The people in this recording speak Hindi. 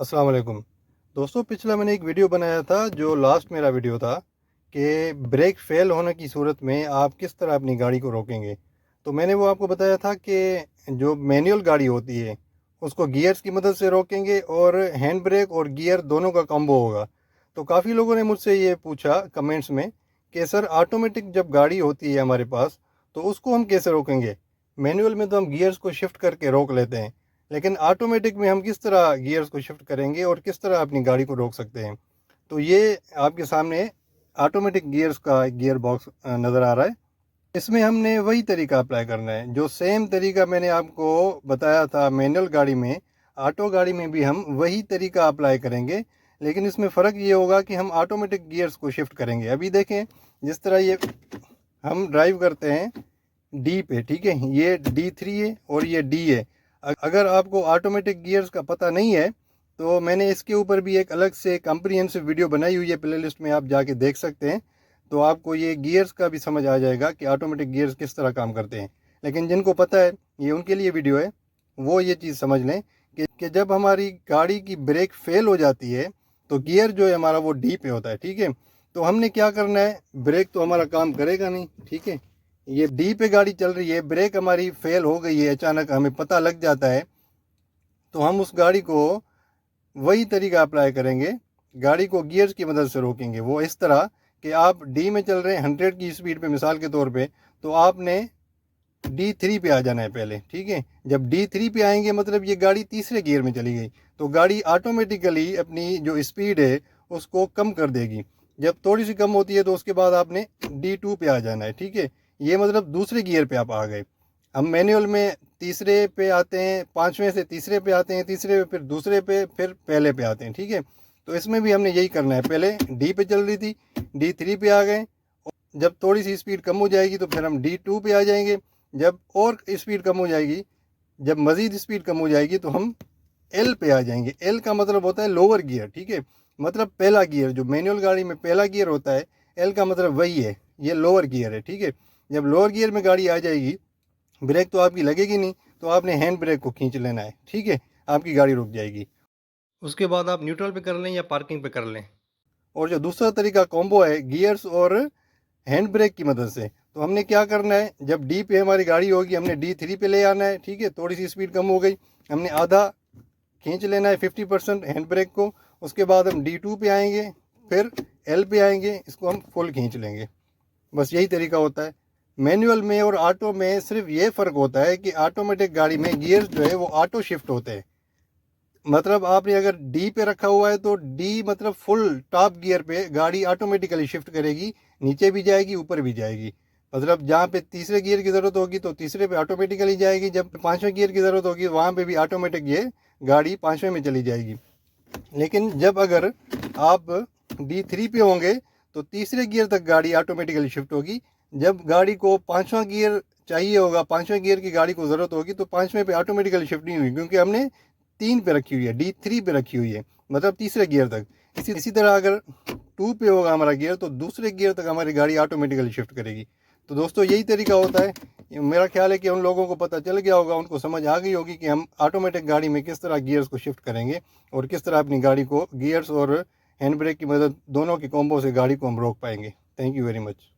अस्सलाम वालेकुम। दोस्तों, पिछला मैंने एक वीडियो बनाया था, जो लास्ट मेरा वीडियो था कि ब्रेक फ़ेल होने की सूरत में आप किस तरह अपनी गाड़ी को रोकेंगे। तो मैंने वो आपको बताया था कि जो मैनुअल गाड़ी होती है उसको गियर्स की मदद से रोकेंगे और हैंड ब्रेक और गियर दोनों का कॉम्बो होगा। तो काफ़ी लोगों ने मुझसे ये पूछा कमेंट्स में कि सर, ऑटोमेटिक जब गाड़ी होती है हमारे पास तो उसको हम कैसे रोकेंगे? मैनुअल में तो हम गियर्स को शिफ्ट करके रोक लेते हैं, लेकिन ऑटोमेटिक में हम किस तरह गियर्स को शिफ्ट करेंगे और किस तरह अपनी गाड़ी को रोक सकते हैं? तो ये आपके सामने ऑटोमेटिक गियर्स का गियर बॉक्स नज़र आ रहा है। इसमें हमने वही तरीका अप्लाई करना है, जो सेम तरीका मैंने आपको बताया था मैनुअल गाड़ी में, ऑटो गाड़ी में भी हम वही तरीका अप्लाई करेंगे। लेकिन इसमें फ़र्क ये होगा कि हम ऑटोमेटिक गियर्स को शिफ्ट करेंगे। अभी देखें, जिस तरह ये हम ड्राइव करते हैं डी पे, ठीक है, ये D3 है और ये डी है। अगर आपको ऑटोमेटिक गियर्स का पता नहीं है तो मैंने इसके ऊपर भी एक अलग से कम्प्रीहेंसिव वीडियो बनाई हुई है, प्लेलिस्ट में आप जाके देख सकते हैं। तो आपको ये गियर्स का भी समझ आ जाएगा कि ऑटोमेटिक गियर्स किस तरह काम करते हैं। लेकिन जिनको पता है, ये उनके लिए वीडियो है, वो ये चीज़ समझ लें कि जब हमारी गाड़ी की ब्रेक फेल हो जाती है तो गियर जो है हमारा वो डी पे होता है, ठीक है। तो हमने क्या करना है, ब्रेक तो हमारा काम करेगा नहीं, ठीक है। ये डी पे गाड़ी चल रही है, ब्रेक हमारी फेल हो गई है, अचानक हमें पता लग जाता है, तो हम उस गाड़ी को वही तरीका अप्लाई करेंगे, गाड़ी को गियर्स की मदद से रोकेंगे। वो इस तरह कि आप डी में चल रहे हैं 100 की स्पीड पे मिसाल के तौर पे, तो आपने D3 पे आ जाना है पहले, ठीक है। जब D3 पे आएंगे मतलब ये गाड़ी तीसरे गियर में चली गई, तो गाड़ी ऑटोमेटिकली अपनी जो स्पीड है उसको कम कर देगी। जब थोड़ी सी कम होती है तो उसके बाद आपने D2 पे आ जाना है, ठीक है। ये मतलब दूसरे गियर पे आप आ गए। हम मैनुअल में तीसरे पे आते हैं, पाँचवें से तीसरे पे आते हैं, तीसरे पे फिर दूसरे पे, फिर पहले पे आते हैं, ठीक है। तो इसमें भी हमने यही करना है, पहले डी पे चल रही थी, D3 पे आ गए, जब थोड़ी सी स्पीड कम हो जाएगी तो फिर हम D2 पे आ जाएंगे, जब और स्पीड कम हो जाएगी, जब मज़ीद स्पीड कम हो जाएगी तो हम एल पे आ जाएंगे। एल का मतलब होता है लोअर गियर, ठीक है, मतलब पहला गियर। जो मैनुअल गाड़ी में पहला गियर होता है, एल का मतलब वही है, ये लोअर गियर है, ठीक है। जब लोअर गियर में गाड़ी आ जाएगी, ब्रेक तो आपकी लगेगी नहीं, तो आपने हैंड ब्रेक को खींच लेना है, ठीक है, आपकी गाड़ी रुक जाएगी। उसके बाद आप न्यूट्रल पे कर लें या पार्किंग पे कर लें। और जो दूसरा तरीका कॉम्बो है गियर्स और हैंड ब्रेक की मदद से, तो हमने क्या करना है, जब डी पे हमारी गाड़ी होगी हमने D3 पे ले आना है, ठीक है। थोड़ी सी स्पीड कम हो गई, हमने आधा खींच लेना है 50% हैंड ब्रेक को। उसके बाद हम D2 पे आएंगे, फिर एल पे आएंगे, इसको हम फुल खींच लेंगे। बस यही तरीका होता है। मैनुअल में और ऑटो में सिर्फ ये फ़र्क होता है कि ऑटोमेटिक गाड़ी में गियर्स जो है वो ऑटो शिफ्ट होते हैं। मतलब आपने अगर डी पे रखा हुआ है तो डी मतलब फुल टॉप गियर पे गाड़ी ऑटोमेटिकली शिफ्ट करेगी, नीचे भी जाएगी, ऊपर भी जाएगी। मतलब जहाँ पे तीसरे गियर की ज़रूरत होगी तो तीसरे पे ऑटोमेटिकली जाएगी, जब पाँचवें गियर की ज़रूरत होगी वहाँ पे भी ऑटोमेटिक ये गाड़ी पाँचवें में चली जाएगी। लेकिन जब अगर आप D3 पे होंगे तो तीसरे गियर तक गाड़ी ऑटोमेटिकली शिफ्ट होगी। जब गाड़ी को पाँचवा गियर चाहिए होगा, पाँचवें गियर की गाड़ी को ज़रूरत होगी, तो पाँचवें पे ऑटोमेटिकली शिफ्ट नहीं हुई, क्योंकि हमने 3 पे रखी हुई है, D3 पे रखी हुई है, मतलब तीसरे गियर तक। इसी तरह अगर 2 पे होगा हमारा गियर तो दूसरे गियर तक हमारी गाड़ी ऑटोमेटिकली शिफ्ट करेगी। तो दोस्तों, यही तरीका होता है। मेरा ख्याल है कि उन लोगों को पता चल गया होगा, उनको समझ आ गई होगी कि हम ऑटोमेटिक गाड़ी में किस तरह गियर्स को शिफ्ट करेंगे और किस तरह अपनी गाड़ी को गियर्स और हैंड ब्रेक की मदद दोनों की कॉम्बो से गाड़ी को हम रोक पाएंगे। Thank you very much.